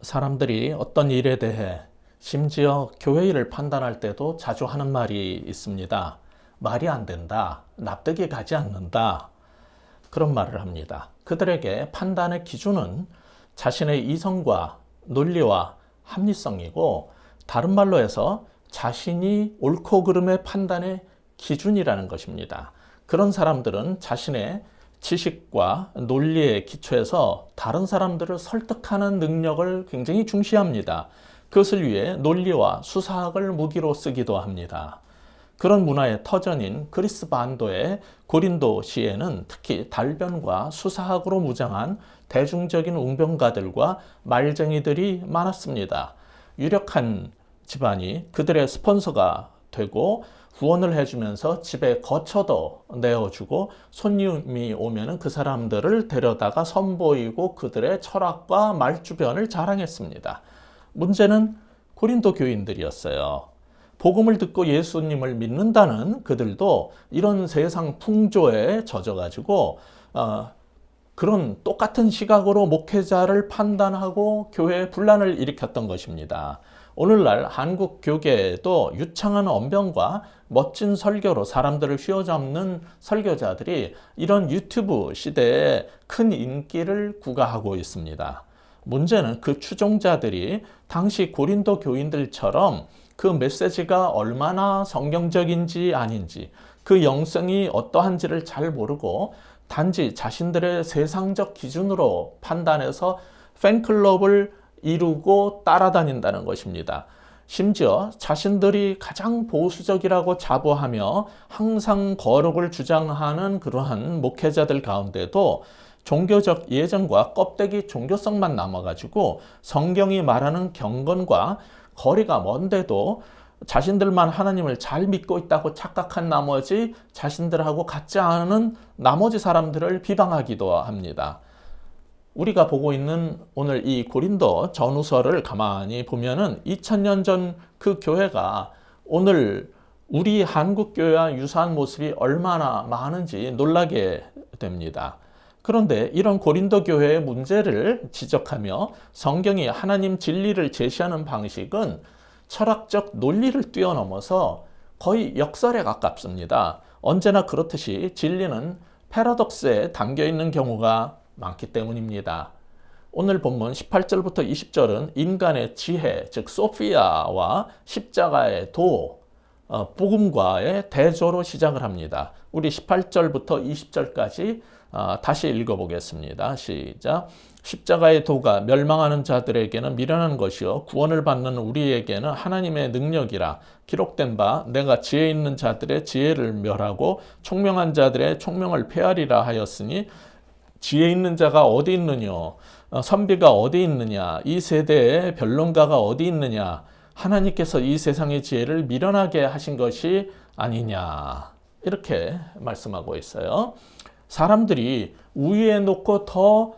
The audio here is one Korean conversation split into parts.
사람들이 어떤 일에 대해 심지어 교회 일을 판단할 때도 자주 하는 말이 있습니다. 말이 안 된다. 납득이 가지 않는다. 그런 말을 합니다. 그들에게 판단의 기준은 자신의 이성과 논리와 합리성이고, 다른 말로 해서 자신이 옳고 그름의 판단의 기준이라는 것입니다. 그런 사람들은 자신의 지식과 논리에 기초해서 다른 사람들을 설득하는 능력을 굉장히 중시합니다. 그것을 위해 논리와 수사학을 무기로 쓰기도 합니다. 그런 문화의 터전인 그리스 반도의 고린도시에는 특히 달변과 수사학으로 무장한 대중적인 웅변가들과 말쟁이들이 많았습니다. 유력한 집안이 그들의 스폰서가 되고 후원을 해주면서 집에 거처도 내어주고, 손님이 오면 그 사람들을 데려다가 선보이고 그들의 철학과 말주변을 자랑했습니다. 문제는 고린도 교인들이었어요. 복음을 듣고 예수님을 믿는다는 그들도 이런 세상 풍조에 젖어가지고 그런 똑같은 시각으로 목회자를 판단하고 교회에 분란을 일으켰던 것입니다. 오늘날 한국 교계에도 유창한 언변과 멋진 설교로 사람들을 휘어잡는 설교자들이 이런 유튜브 시대에 큰 인기를 구가하고 있습니다. 문제는 그 추종자들이 당시 고린도 교인들처럼 그 메시지가 얼마나 성경적인지 아닌지, 그 영성이 어떠한지를 잘 모르고 단지 자신들의 세상적 기준으로 판단해서 팬클럽을 이루고 따라다닌다는 것입니다. 심지어 자신들이 가장 보수적이라고 자부하며 항상 거룩을 주장하는 그러한 목회자들 가운데도 종교적 예정과 껍데기 종교성만 남아가지고 성경이 말하는 경건과 거리가 먼데도 자신들만 하나님을 잘 믿고 있다고 착각한 나머지 자신들하고 같지 않은 나머지 사람들을 비방하기도 합니다. 우리가 보고 있는 오늘 이 고린도 전후서를 가만히 보면은 2000년 전 그 교회가 오늘 우리 한국 교회와 유사한 모습이 얼마나 많은지 놀라게 됩니다. 그런데 이런 고린도 교회의 문제를 지적하며 성경이 하나님 진리를 제시하는 방식은 철학적 논리를 뛰어넘어서 거의 역설에 가깝습니다. 언제나 그렇듯이 진리는 패러독스에 담겨 있는 경우가 많기 때문입니다. 오늘 본문 18절부터 20절은 인간의 지혜, 즉 소피아와 십자가의 도, 복음과의 대조로 시작을 합니다. 우리 18절부터 20절까지 다시 읽어보겠습니다. 시작. 십자가의 도가 멸망하는 자들에게는 미련한 것이요 구원을 받는 우리에게는 하나님의 능력이라. 기록된 바 내가 지혜 있는 자들의 지혜를 멸하고 총명한 자들의 총명을 폐하리라 하였으니, 지혜 있는 자가 어디 있느냐, 선비가 어디 있느냐, 이 세대의 변론가가 어디 있느냐, 하나님께서 이 세상의 지혜를 미련하게 하신 것이 아니냐, 이렇게 말씀하고 있어요. 사람들이 우위에 놓고 더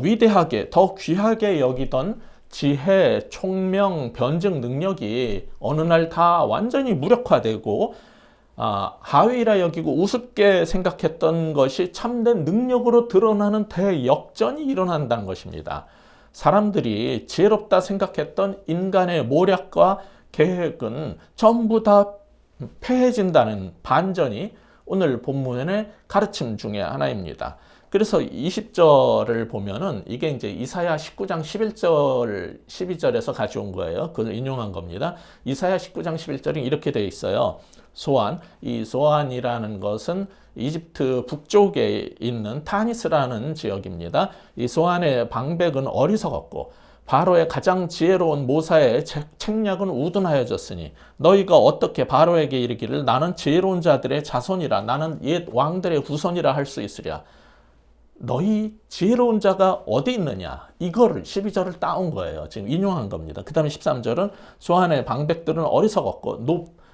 위대하게, 더 귀하게 여기던 지혜, 총명, 변증 능력이 어느 날 다 완전히 무력화되고 하위라 여기고 우습게 생각했던 것이 참된 능력으로 드러나는 대역전이 일어난다는 것입니다. 사람들이 지혜롭다 생각했던 인간의 모략과 계획은 전부 다 패해진다는 반전이 오늘 본문의 가르침 중에 하나입니다. 그래서 20절을 보면은 이게 이제 이사야 19장 11절, 12절에서 가져온 거예요. 그걸 인용한 겁니다. 이사야 19장 11절이 이렇게 되어 있어요. 소안, 이 소안이라는 것은 이집트 북쪽에 있는 타니스라는 지역입니다. 이 소안의 방백은 어리석었고 바로의 가장 지혜로운 모사의 책략은 우둔하여졌으니 너희가 어떻게 바로에게 이르기를 나는 지혜로운 자들의 자손이라, 나는 옛 왕들의 후손이라 할 수 있으랴. 너희 지혜로운 자가 어디 있느냐, 이거를 12절을 따온 거예요. 지금 인용한 겁니다. 그 다음에 13절은 소안의 방백들은 어리석었고,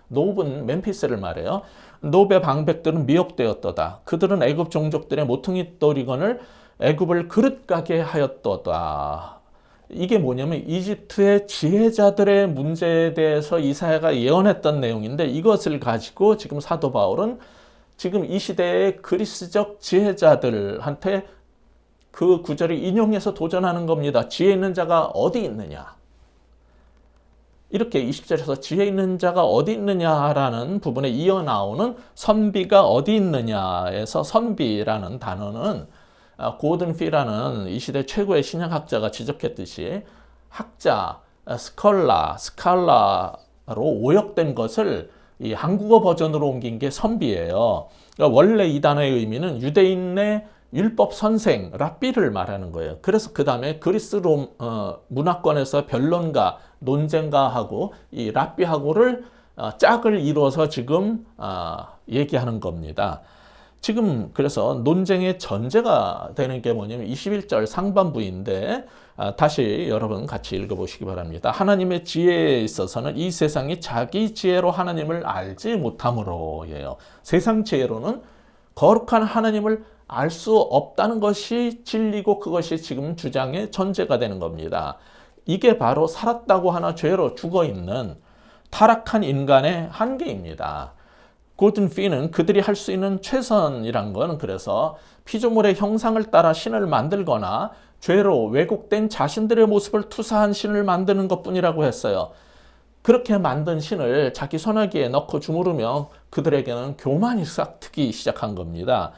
노브는 멤피스를 말해요. 노브의 방백들은 미혹되었도다. 그들은 애굽 종족들의 모퉁이 돌이건을 애굽을 그릇가게 하였도다. 이게 뭐냐면 이집트의 지혜자들의 문제에 대해서 이사야가 예언했던 내용인데, 이것을 가지고 지금 사도 바울은 지금 이 시대의 그리스적 지혜자들한테 그 구절을 인용해서 도전하는 겁니다. 지혜 있는 자가 어디 있느냐? 이렇게 20절에서 지혜 있는 자가 어디 있느냐라는 부분에 이어 나오는 선비가 어디 있느냐에서 선비라는 단어는 고든 피라는 이 시대 최고의 신약학자가 지적했듯이 학자, 스칼라로 오역된 것을 이 한국어 버전으로 옮긴 게 선비예요. 그러니까 원래 이 단어의 의미는 유대인의 율법 선생, 랍비를 말하는 거예요. 그래서 그 다음에 그리스 문화권에서 변론가, 논쟁가하고 이 랍비하고를 짝을 이루어서 지금 얘기하는 겁니다. 지금 그래서 논쟁의 전제가 되는 게 뭐냐면 21절 상반부인데 다시 여러분 같이 읽어보시기 바랍니다. 하나님의 지혜에 있어서는 이 세상이 자기 지혜로 하나님을 알지 못함으로예요. 세상 지혜로는 거룩한 하나님을 알 수 없다는 것이 진리고 그것이 지금 주장의 전제가 되는 겁니다. 이게 바로 살았다고 하나 죄로 죽어있는 타락한 인간의 한계입니다. 고든 피는 그들이 할 수 있는 최선이란 건 그래서 피조물의 형상을 따라 신을 만들거나 죄로 왜곡된 자신들의 모습을 투사한 신을 만드는 것뿐이라고 했어요. 그렇게 만든 신을 자기 손아귀에 넣고 주무르며 그들에게는 교만이 싹 트기 시작한 겁니다.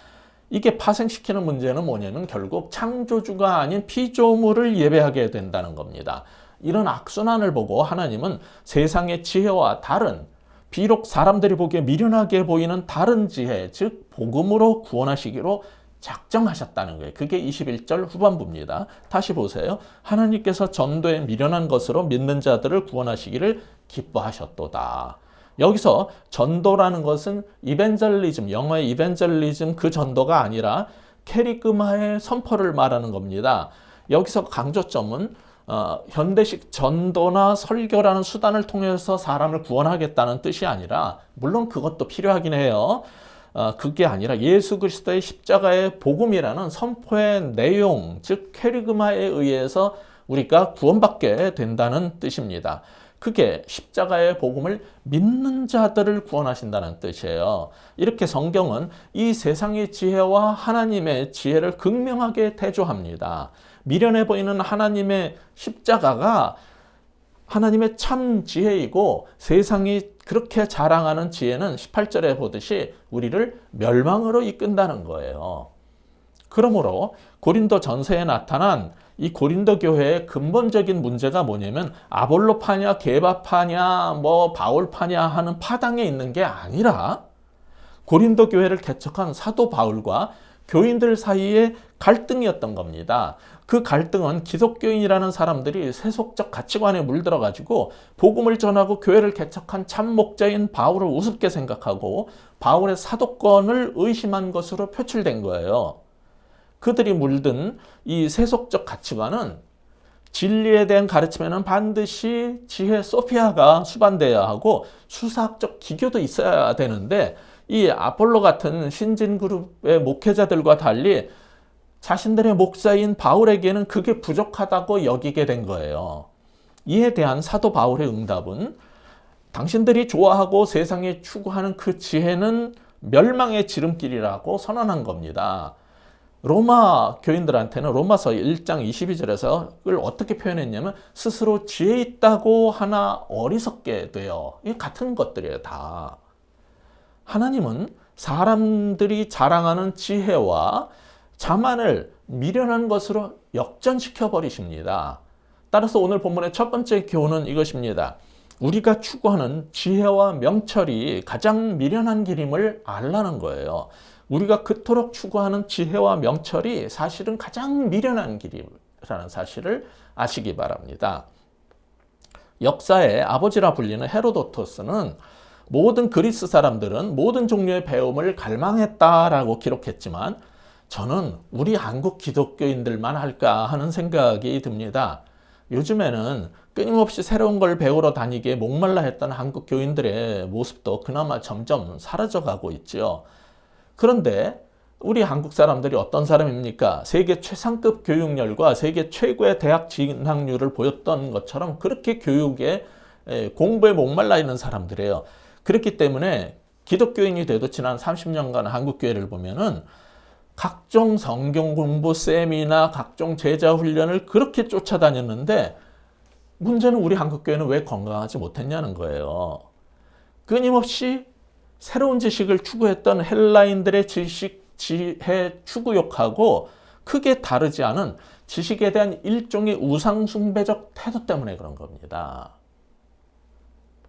이게 파생시키는 문제는 뭐냐면 결국 창조주가 아닌 피조물을 예배하게 된다는 겁니다. 이런 악순환을 보고 하나님은 세상의 지혜와 다른, 비록 사람들이 보기에 미련하게 보이는 다른 지혜, 즉 복음으로 구원하시기로 작정하셨다는 거예요. 그게 21절 후반부입니다. 다시 보세요. 하나님께서 전도에 미련한 것으로 믿는 자들을 구원하시기를 기뻐하셨도다. 여기서 전도라는 것은 이벤젤리즘, 영어의 이벤젤리즘 그 전도가 아니라 캐리그마의 선포를 말하는 겁니다. 여기서 강조점은 현대식 전도나 설교라는 수단을 통해서 사람을 구원하겠다는 뜻이 아니라 물론 그것도 필요하긴 해요. 그게 아니라 예수 그리스도의 십자가의 복음이라는 선포의 내용, 즉 캐리그마에 의해서 우리가 구원받게 된다는 뜻입니다. 그게 십자가의 복음을 믿는 자들을 구원하신다는 뜻이에요. 이렇게 성경은 이 세상의 지혜와 하나님의 지혜를 극명하게 대조합니다. 미련해 보이는 하나님의 십자가가 하나님의 참 지혜이고 세상이 그렇게 자랑하는 지혜는 18절에 보듯이 우리를 멸망으로 이끈다는 거예요. 그러므로 고린도 전서에 나타난 이 고린도 교회의 근본적인 문제가 뭐냐면 아볼로파냐 게바파냐 바울파냐 하는 파당에 있는 게 아니라 고린도 교회를 개척한 사도 바울과 교인들 사이의 갈등이었던 겁니다. 그 갈등은 기독교인이라는 사람들이 세속적 가치관에 물들어가지고 복음을 전하고 교회를 개척한 참 목자인 바울을 우습게 생각하고 바울의 사도권을 의심한 것으로 표출된 거예요. 그들이 물든 이 세속적 가치관은 진리에 대한 가르침에는 반드시 지혜 소피아가 수반되어야 하고 수사학적 기교도 있어야 되는데 이 아폴로 같은 신진그룹의 목회자들과 달리 자신들의 목사인 바울에게는 그게 부족하다고 여기게 된 거예요. 이에 대한 사도 바울의 응답은 당신들이 좋아하고 세상에 추구하는 그 지혜는 멸망의 지름길이라고 선언한 겁니다. 로마 교인들한테는 로마서 1장 22절에서 그걸 어떻게 표현했냐면 스스로 지혜 있다고 하나 어리석게 돼요. 이 같은 것들이에요, 다. 하나님은 사람들이 자랑하는 지혜와 자만을 미련한 것으로 역전시켜 버리십니다. 따라서 오늘 본문의 첫 번째 교훈은 이것입니다. 우리가 추구하는 지혜와 명철이 가장 미련한 길임을 알라는 거예요. 우리가 그토록 추구하는 지혜와 명철이 사실은 가장 미련한 길이라는 사실을 아시기 바랍니다. 역사의 아버지라 불리는 헤로도토스는 모든 그리스 사람들은 모든 종류의 배움을 갈망했다라고 기록했지만 저는 우리 한국 기독교인들만 할까 하는 생각이 듭니다. 요즘에는 끊임없이 새로운 걸 배우러 다니기에 목말라 했던 한국 교인들의 모습도 그나마 점점 사라져가고 있죠. 그런데 우리 한국 사람들이 어떤 사람입니까? 세계 최상급 교육열과 세계 최고의 대학 진학률을 보였던 것처럼 그렇게 교육에 공부에 목말라 있는 사람들이에요. 그렇기 때문에 기독교인이 돼도 지난 30년간 한국 교회를 보면은 각종 성경 공부 셈이나 각종 제자 훈련을 그렇게 쫓아다녔는데 문제는 우리 한국교회는 왜 건강하지 못했냐는 거예요. 끊임없이 새로운 지식을 추구했던 헬라인들의 지식, 지혜 추구욕하고 크게 다르지 않은 지식에 대한 일종의 우상숭배적 태도 때문에 그런 겁니다.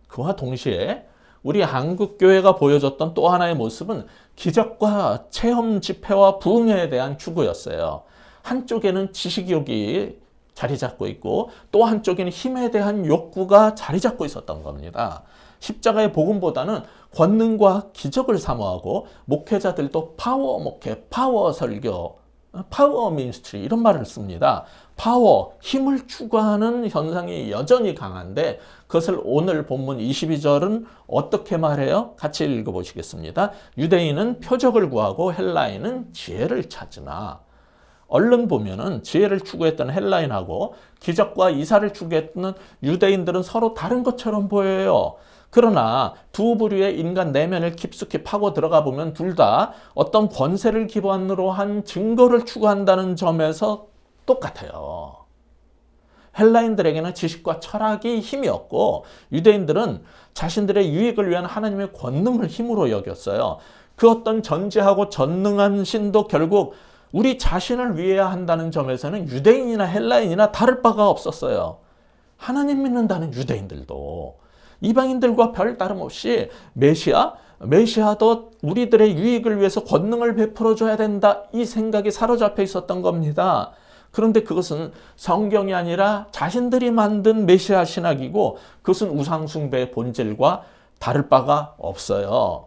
그와 동시에 우리 한국교회가 보여줬던 또 하나의 모습은 기적과 체험 집회와 부흥회에 대한 추구였어요. 한쪽에는 지식욕이 자리 잡고 있고 또 한쪽에는 힘에 대한 욕구가 자리 잡고 있었던 겁니다. 십자가의 복음보다는 권능과 기적을 사모하고 목회자들도 파워 목회, 파워 설교, 파워 미니스트리 이런 말을 씁니다. 파워, 힘을 추구하는 현상이 여전히 강한데 그것을 오늘 본문 22절은 어떻게 말해요? 같이 읽어보시겠습니다. 유대인은 표적을 구하고 헬라인은 지혜를 찾으나. 얼른 보면은 지혜를 추구했던 헬라인하고 기적과 이사를 추구했던 유대인들은 서로 다른 것처럼 보여요. 그러나 두 부류의 인간 내면을 깊숙이 파고 들어가 보면 둘 다 어떤 권세를 기반으로 한 증거를 추구한다는 점에서 똑같아요. 헬라인들에게는 지식과 철학이 힘이었고 유대인들은 자신들의 유익을 위한 하나님의 권능을 힘으로 여겼어요. 그 어떤 전지하고 전능한 신도 결국 우리 자신을 위해야 한다는 점에서는 유대인이나 헬라인이나 다를 바가 없었어요. 하나님 믿는다는 유대인들도 이방인들과 별 다름없이 메시아도 우리들의 유익을 위해서 권능을 베풀어줘야 된다 이 생각이 사로잡혀 있었던 겁니다. 그런데 그것은 성경이 아니라 자신들이 만든 메시아 신학이고 그것은 우상숭배의 본질과 다를 바가 없어요.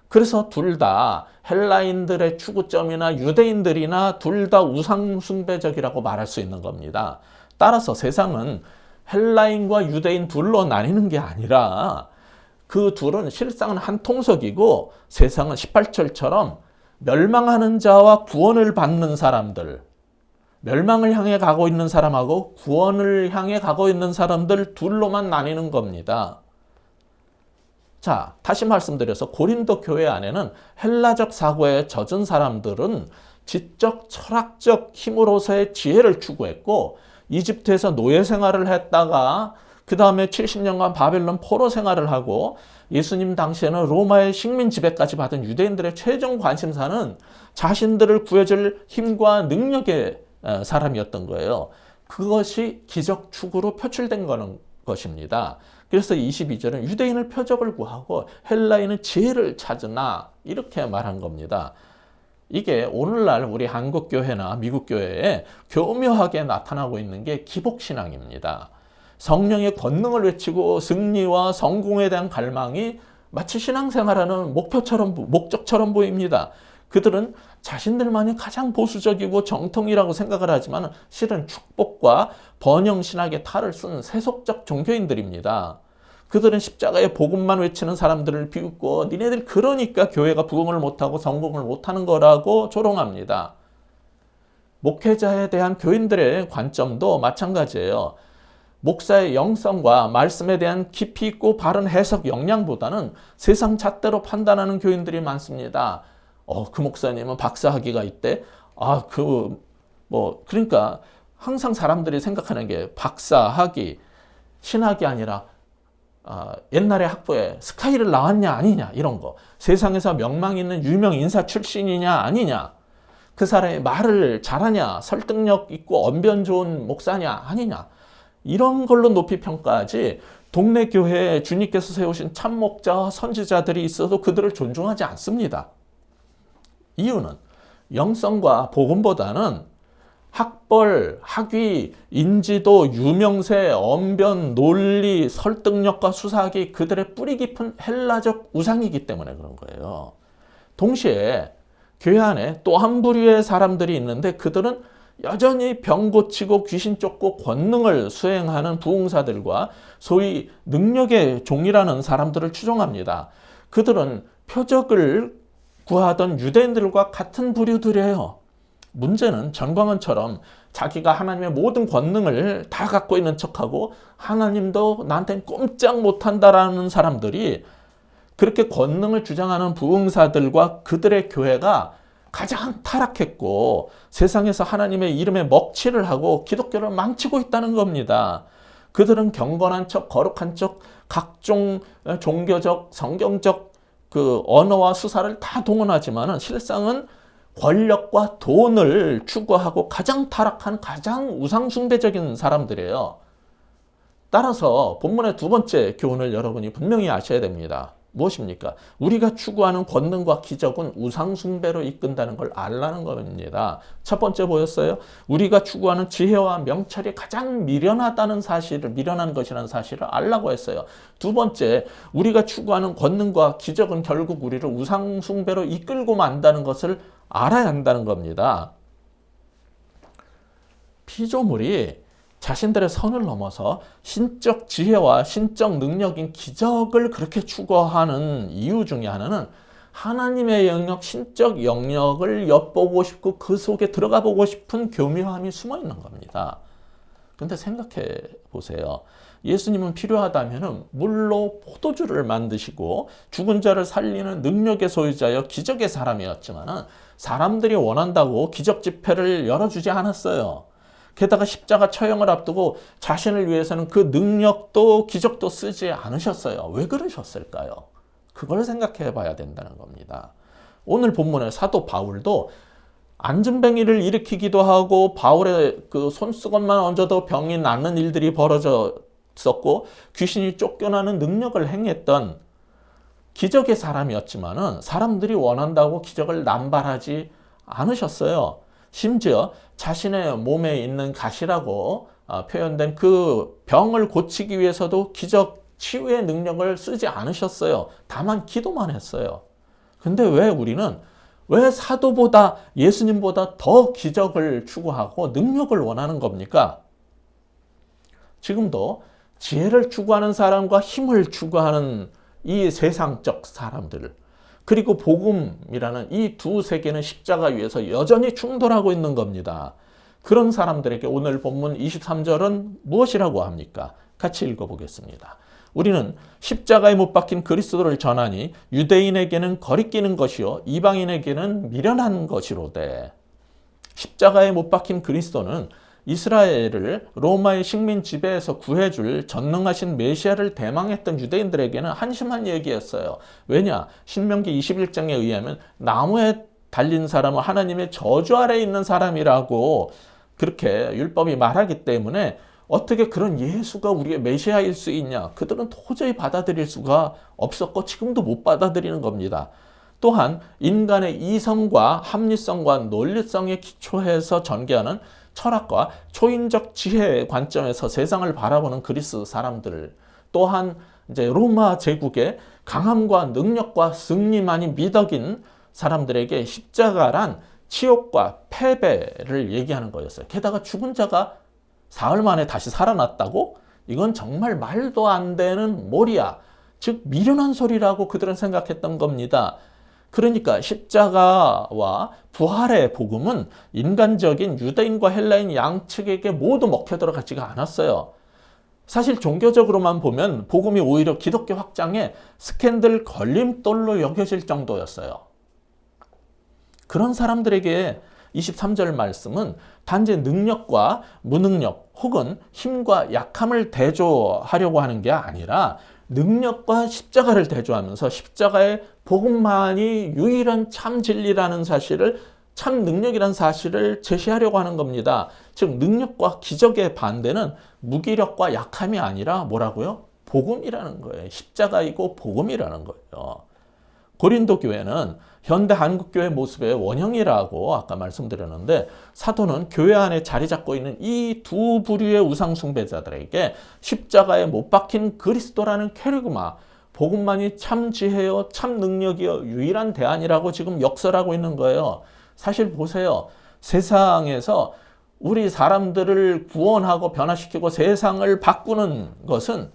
그래서 둘 다 헬라인들의 추구점이나 유대인들이나 둘 다 우상숭배적이라고 말할 수 있는 겁니다. 따라서 세상은 헬라인과 유대인 둘로 나뉘는 게 아니라 그 둘은 실상은 한 통속이고 세상은 18절처럼 멸망하는 자와 구원을 받는 사람들, 멸망을 향해 가고 있는 사람하고 구원을 향해 가고 있는 사람들 둘로만 나뉘는 겁니다. 자, 다시 말씀드려서 고린도 교회 안에는 헬라적 사고에 젖은 사람들은 지적, 철학적 힘으로서의 지혜를 추구했고 이집트에서 노예 생활을 했다가 그 다음에 70년간 바벨론 포로 생활을 하고 예수님 당시에는 로마의 식민 지배까지 받은 유대인들의 최종 관심사는 자신들을 구해줄 힘과 능력의 사람이었던 거예요. 그것이 기적 추구로 표출된 것입니다. 그래서 22절은 유대인은 표적을 구하고 헬라인은 지혜를 찾으나 이렇게 말한 겁니다. 이게 오늘날 우리 한국교회나 미국교회에 교묘하게 나타나고 있는 게 기복신앙입니다. 성령의 권능을 외치고 승리와 성공에 대한 갈망이 마치 신앙생활하는 목적처럼 보입니다. 그들은 자신들만이 가장 보수적이고 정통이라고 생각을 하지만 실은 축복과 번영신학의 탈을 쓴 세속적 종교인들입니다. 그들은 십자가의 복음만 외치는 사람들을 비웃고 니네들 그러니까 교회가 부흥을 못하고 성공을 못하는 거라고 조롱합니다. 목회자에 대한 교인들의 관점도 마찬가지예요. 목사의 영성과 말씀에 대한 깊이 있고 바른 해석 역량보다는 세상 잣대로 판단하는 교인들이 많습니다. 그 목사님은 박사학위가 있대. 그러니까 항상 사람들이 생각하는 게 박사학위, 신학이 아니라 옛날에 학부에 스카이를 나왔냐 아니냐 이런 거. 세상에서 명망 있는 유명 인사 출신이냐 아니냐. 그 사람이 말을 잘하냐, 설득력 있고 언변 좋은 목사냐 아니냐. 이런 걸로 높이 평가하지 동네 교회에 주님께서 세우신 참목자와 선지자들이 있어도 그들을 존중하지 않습니다. 이유는 영성과 복음보다는 학벌, 학위, 인지도, 유명세, 언변, 논리, 설득력과 수사학이 그들의 뿌리 깊은 헬라적 우상이기 때문에 그런 거예요. 동시에 교회 안에 또 한 부류의 사람들이 있는데 그들은 여전히 병 고치고 귀신 쫓고 권능을 수행하는 부흥사들과 소위 능력의 종이라는 사람들을 추종합니다. 그들은 표적을 구하던 유대인들과 같은 부류들이에요. 문제는 전광훈처럼 자기가 하나님의 모든 권능을 다 갖고 있는 척하고 하나님도 나한테는 꼼짝 못한다라는 사람들이 그렇게 권능을 주장하는 부흥사들과 그들의 교회가 가장 타락했고 세상에서 하나님의 이름에 먹칠을 하고 기독교를 망치고 있다는 겁니다. 그들은 경건한 척, 거룩한 척, 각종 종교적, 성경적 그 언어와 수사를 다 동원하지만은 실상은 권력과 돈을 추구하고 가장 타락한 가장 우상숭배적인 사람들이에요. 따라서 본문의 두 번째 교훈을 여러분이 분명히 아셔야 됩니다. 무엇입니까? 우리가 추구하는 권능과 기적은 우상숭배로 이끈다는 걸 알라는 겁니다. 첫 번째 보였어요? 우리가 추구하는 지혜와 명철이 가장 미련하다는 사실을, 미련한 것이라는 사실을 알라고 했어요. 두 번째, 우리가 추구하는 권능과 기적은 결국 우리를 우상숭배로 이끌고 만다는 것을 알아야 한다는 겁니다. 피조물이 자신들의 선을 넘어서 신적 지혜와 신적 능력인 기적을 그렇게 추구하는 이유 중에 하나는 하나님의 영역, 신적 영역을 엿보고 싶고 그 속에 들어가 보고 싶은 교묘함이 숨어 있는 겁니다. 근데 생각해 보세요. 예수님은 필요하다면 물로 포도주를 만드시고 죽은 자를 살리는 능력의 소유자여 기적의 사람이었지만 사람들이 원한다고 기적 집회를 열어주지 않았어요. 게다가 십자가 처형을 앞두고 자신을 위해서는 그 능력도 기적도 쓰지 않으셨어요. 왜 그러셨을까요? 그걸 생각해 봐야 된다는 겁니다. 오늘 본문의 사도 바울도 안진뱅이를 일으키기도 하고 바울의 그 손수건만 얹어도 병이 낫는 일들이 벌어졌었고 귀신이 쫓겨나는 능력을 행했던 기적의 사람이었지만은 사람들이 원한다고 기적을 남발하지 않으셨어요. 심지어 자신의 몸에 있는 가시라고 표현된 그 병을 고치기 위해서도 기적 치유의 능력을 쓰지 않으셨어요. 다만 기도만 했어요. 근데 왜 사도보다 예수님보다 더 기적을 추구하고 능력을 원하는 겁니까? 지금도 지혜를 추구하는 사람과 힘을 추구하는 이 세상적 사람들, 그리고 복음이라는 이 두 세계는 십자가 위에서 여전히 충돌하고 있는 겁니다. 그런 사람들에게 오늘 본문 23절은 무엇이라고 합니까? 같이 읽어보겠습니다. 우리는 십자가에 못 박힌 그리스도를 전하니 유대인에게는 거리끼는 것이요 이방인에게는 미련한 것이로되. 십자가에 못 박힌 그리스도는 이스라엘을 로마의 식민 지배에서 구해줄 전능하신 메시아를 대망했던 유대인들에게는 한심한 얘기였어요. 왜냐? 신명기 21장에 의하면 나무에 달린 사람은 하나님의 저주 아래에 있는 사람이라고 그렇게 율법이 말하기 때문에 어떻게 그런 예수가 우리의 메시아일 수 있냐? 그들은 도저히 받아들일 수가 없었고 지금도 못 받아들이는 겁니다. 또한 인간의 이성과 합리성과 논리성에 기초해서 전개하는 철학과 초인적 지혜의 관점에서 세상을 바라보는 그리스 사람들, 또한 이제 로마 제국의 강함과 능력과 승리만이 미덕인 사람들에게 십자가란 치욕과 패배를 얘기하는 거였어요. 게다가 죽은 자가 사흘 만에 다시 살아났다고? 이건 정말 말도 안 되는 몰이야. 즉 미련한 소리라고 그들은 생각했던 겁니다. 그러니까 십자가와 부활의 복음은 인간적인 유대인과 헬라인 양측에게 모두 먹혀 들어가지가 않았어요. 사실 종교적으로만 보면 복음이 오히려 기독교 확장에 스캔들 걸림돌로 여겨질 정도였어요. 그런 사람들에게 23절 말씀은 단지 능력과 무능력 혹은 힘과 약함을 대조하려고 하는 게 아니라 능력과 십자가를 대조하면서 십자가의 복음만이 유일한 참 진리라는 사실을, 참 능력이라는 사실을 제시하려고 하는 겁니다. 즉 능력과 기적의 반대는 무기력과 약함이 아니라 뭐라고요? 복음이라는 거예요. 십자가이고 복음이라는 거예요. 고린도 교회는 현대 한국교회 모습의 원형이라고 아까 말씀드렸는데 사도는 교회 안에 자리 잡고 있는 이 두 부류의 우상숭배자들에게 십자가에 못 박힌 그리스도라는 캐리그마, 복음만이 참 지혜요, 참 능력이요, 유일한 대안이라고 지금 역설하고 있는 거예요. 사실 보세요. 세상에서 우리 사람들을 구원하고 변화시키고 세상을 바꾸는 것은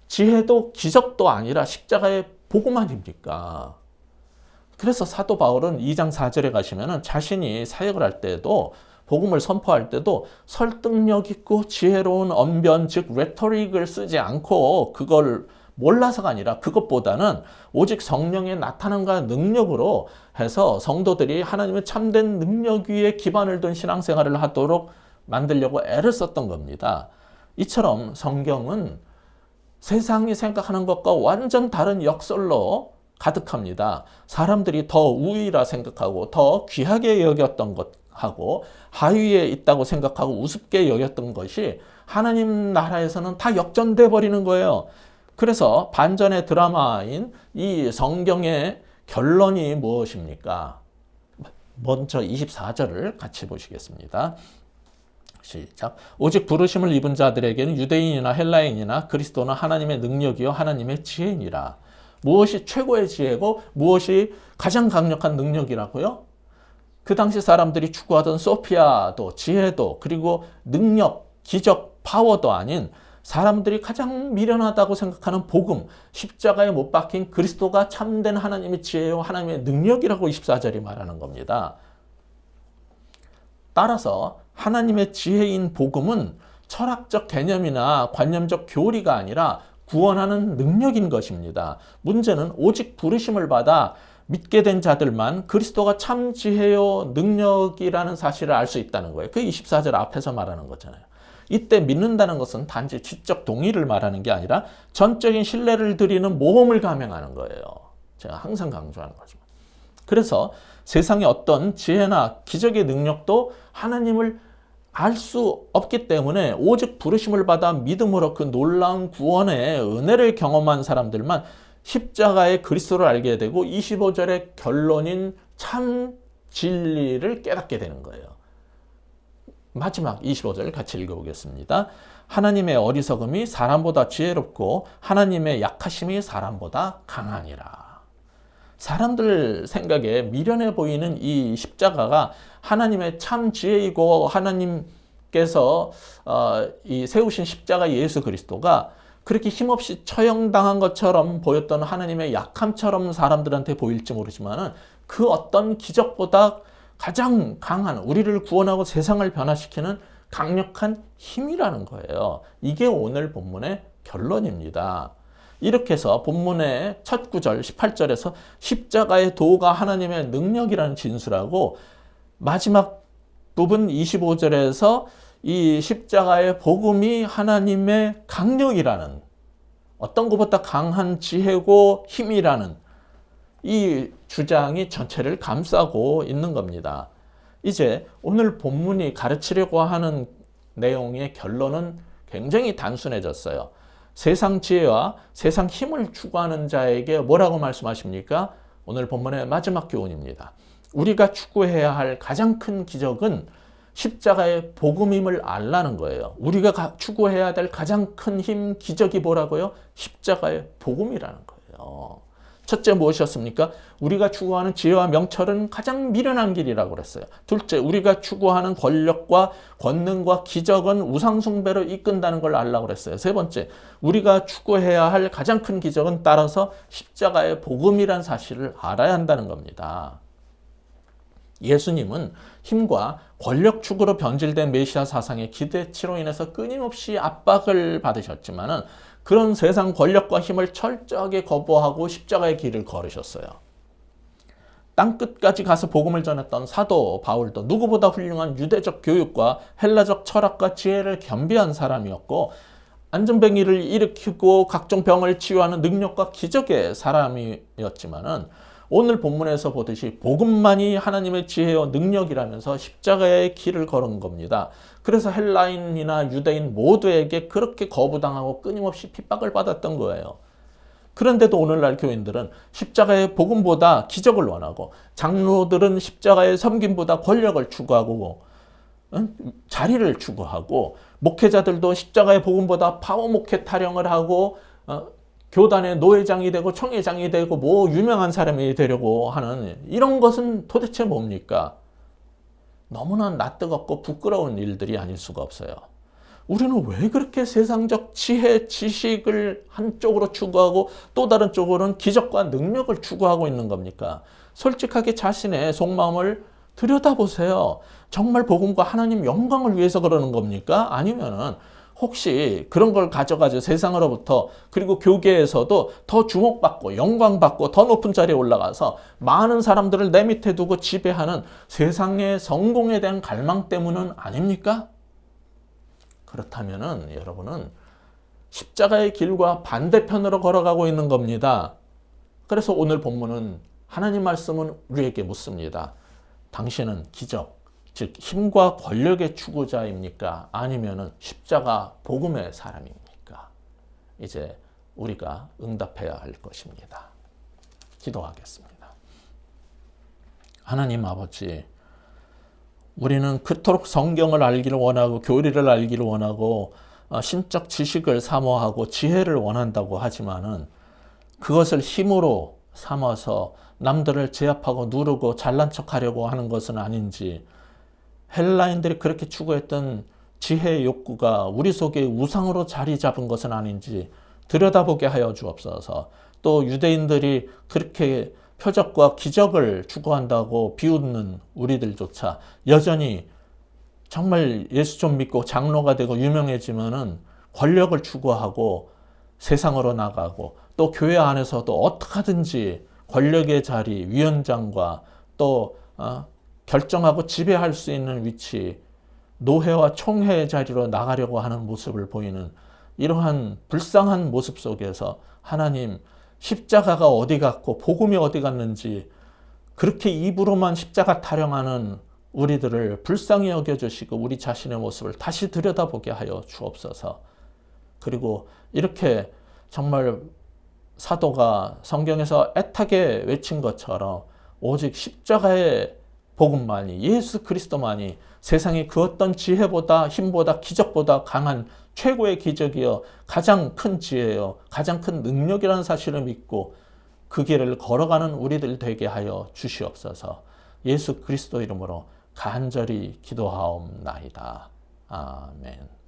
지혜도 기적도 아니라 십자가의 복음 아닙니까? 그래서 사도 바울은 2장 4절에 가시면은 자신이 사역을 할 때도 복음을 선포할 때도 설득력 있고 지혜로운 언변, 즉 레토릭을 쓰지 않고 그걸 몰라서가 아니라 그것보다는 오직 성령의 나타남과 능력으로 해서 성도들이 하나님의 참된 능력 위에 기반을 둔 신앙생활을 하도록 만들려고 애를 썼던 겁니다. 이처럼 성경은 세상이 생각하는 것과 완전 다른 역설로 가득합니다. 사람들이 더 우위라 생각하고 더 귀하게 여겼던 것하고 하위에 있다고 생각하고 우습게 여겼던 것이 하나님 나라에서는 다 역전돼 버리는 거예요. 그래서 반전의 드라마인 이 성경의 결론이 무엇입니까? 먼저 24절을 같이 보시겠습니다. 시작. 오직 부르심을 입은 자들에게는 유대인이나 헬라인이나 그리스도는 하나님의 능력이요 하나님의 지혜니라. 무엇이 최고의 지혜고 무엇이 가장 강력한 능력이라고요? 그 당시 사람들이 추구하던 소피아도 지혜도 그리고 능력, 기적, 파워도 아닌 사람들이 가장 미련하다고 생각하는 복음, 십자가에 못 박힌 그리스도가 참된 하나님의 지혜요 하나님의 능력이라고 24절이 말하는 겁니다. 따라서 하나님의 지혜인 복음은 철학적 개념이나 관념적 교리가 아니라 구원하는 능력인 것입니다. 문제는 오직 부르심을 받아 믿게 된 자들만 그리스도가 참 지혜요 능력이라는 사실을 알 수 있다는 거예요. 그 24절 앞에서 말하는 거잖아요. 이때 믿는다는 것은 단지 지적 동의를 말하는 게 아니라 전적인 신뢰를 드리는 모험을 감행하는 거예요. 제가 항상 강조하는 거죠. 그래서 세상의 어떤 지혜나 기적의 능력도 하나님을 알 수 없기 때문에 오직 부르심을 받아 믿음으로 그 놀라운 구원의 은혜를 경험한 사람들만 십자가의 그리스도를 알게 되고 25절의 결론인 참 진리를 깨닫게 되는 거예요. 마지막 25절 같이 읽어보겠습니다. 하나님의 어리석음이 사람보다 지혜롭고 하나님의 약하심이 사람보다 강하니라. 사람들 생각에 미련해 보이는 이 십자가가 하나님의 참 지혜이고 하나님께서 이 세우신 십자가 예수 그리스도가 그렇게 힘없이 처형당한 것처럼 보였던 하나님의 약함처럼 사람들한테 보일지 모르지만 그 어떤 기적보다 가장 강한 우리를 구원하고 세상을 변화시키는 강력한 힘이라는 거예요. 이게 오늘 본문의 결론입니다. 이렇게 해서 본문의 첫 구절 18절에서 십자가의 도가 하나님의 능력이라는 진술하고 마지막 부분 25절에서 이 십자가의 복음이 하나님의 강력이라는 어떤 것보다 강한 지혜고 힘이라는 이 주장이 전체를 감싸고 있는 겁니다. 이제 오늘 본문이 가르치려고 하는 내용의 결론은 굉장히 단순해졌어요. 세상 지혜와 세상 힘을 추구하는 자에게 뭐라고 말씀하십니까? 오늘 본문의 마지막 교훈입니다. 우리가 추구해야 할 가장 큰 기적은 십자가의 복음임을 알라는 거예요. 우리가 추구해야 될 가장 큰 힘, 기적이 뭐라고요? 십자가의 복음이라는 거예요. 첫째 무엇이었습니까? 우리가 추구하는 지혜와 명철은 가장 미련한 길이라고 그랬어요. 둘째, 우리가 추구하는 권력과 권능과 기적은 우상숭배로 이끈다는 걸 알라고 그랬어요. 세 번째, 우리가 추구해야 할 가장 큰 기적은 따라서 십자가의 복음이란 사실을 알아야 한다는 겁니다. 예수님은 힘과 권력 축으로 변질된 메시아 사상의 기대치로 인해서 끊임없이 압박을 받으셨지만은 그런 세상 권력과 힘을 철저하게 거부하고 십자가의 길을 걸으셨어요. 땅끝까지 가서 복음을 전했던 사도 바울도 누구보다 훌륭한 유대적 교육과 헬라적 철학과 지혜를 겸비한 사람이었고 안전뱅이를 일으키고 각종 병을 치유하는 능력과 기적의 사람이었지만은 오늘 본문에서 보듯이 복음만이 하나님의 지혜와 능력이라면서 십자가의 길을 걸은 겁니다. 그래서 헬라인이나 유대인 모두에게 그렇게 거부당하고 끊임없이 핍박을 받았던 거예요. 그런데도 오늘날 교인들은 십자가의 복음보다 기적을 원하고 장로들은 십자가의 섬김보다 권력을 추구하고 자리를 추구하고 목회자들도 십자가의 복음보다 파워 목회 타령을 하고 교단의 노회장이 되고 총회장이 되고 뭐 유명한 사람이 되려고 하는 이런 것은 도대체 뭡니까? 너무나 낯뜨겁고 부끄러운 일들이 아닐 수가 없어요. 우리는 왜 그렇게 세상적 지혜, 지식을 한쪽으로 추구하고 또 다른 쪽으로는 기적과 능력을 추구하고 있는 겁니까? 솔직하게 자신의 속마음을 들여다보세요. 정말 복음과 하나님 영광을 위해서 그러는 겁니까? 아니면은 혹시 그런 걸 가져가지고 세상으로부터 그리고 교계에서도 더 주목받고 영광받고 더 높은 자리에 올라가서 많은 사람들을 내 밑에 두고 지배하는 세상의 성공에 대한 갈망 때문은 아닙니까? 그렇다면은 여러분은 십자가의 길과 반대편으로 걸어가고 있는 겁니다. 그래서 오늘 본문은 하나님 말씀은 우리에게 묻습니다. 당신은 기적, 즉 힘과 권력의 추구자입니까? 아니면은 십자가 복음의 사람입니까? 이제 우리가 응답해야 할 것입니다. 기도하겠습니다. 하나님 아버지, 우리는 그토록 성경을 알기를 원하고 교리를 알기를 원하고 신적 지식을 사모하고 지혜를 원한다고 하지만은 그것을 힘으로 삼아서 남들을 제압하고 누르고 잘난 척하려고 하는 것은 아닌지, 헬라인들이 그렇게 추구했던 지혜의 욕구가 우리 속에 우상으로 자리 잡은 것은 아닌지 들여다보게 하여 주옵소서. 또 유대인들이 그렇게 표적과 기적을 추구한다고 비웃는 우리들조차 여전히 정말 예수 좀 믿고 장로가 되고 유명해지면은 권력을 추구하고 세상으로 나가고 또 교회 안에서도 어떻게 하든지 권력의 자리, 위원장과 또 결정하고 지배할 수 있는 위치, 노회와 총회의 자리로 나가려고 하는 모습을 보이는 이러한 불쌍한 모습 속에서 하나님, 십자가가 어디 갔고 복음이 어디 갔는지 그렇게 입으로만 십자가 타령하는 우리들을 불쌍히 여겨주시고 우리 자신의 모습을 다시 들여다보게 하여 주옵소서. 그리고 이렇게 정말 사도가 성경에서 애타게 외친 것처럼 오직 십자가의 복음만이, 예수 그리스도만이 세상의 그 어떤 지혜보다 힘보다 기적보다 강한 최고의 기적이요 가장 큰 지혜요 가장 큰 능력이라는 사실을 믿고 그 길을 걸어가는 우리들 되게 하여 주시옵소서. 예수 그리스도 이름으로 간절히 기도하옵나이다. 아멘.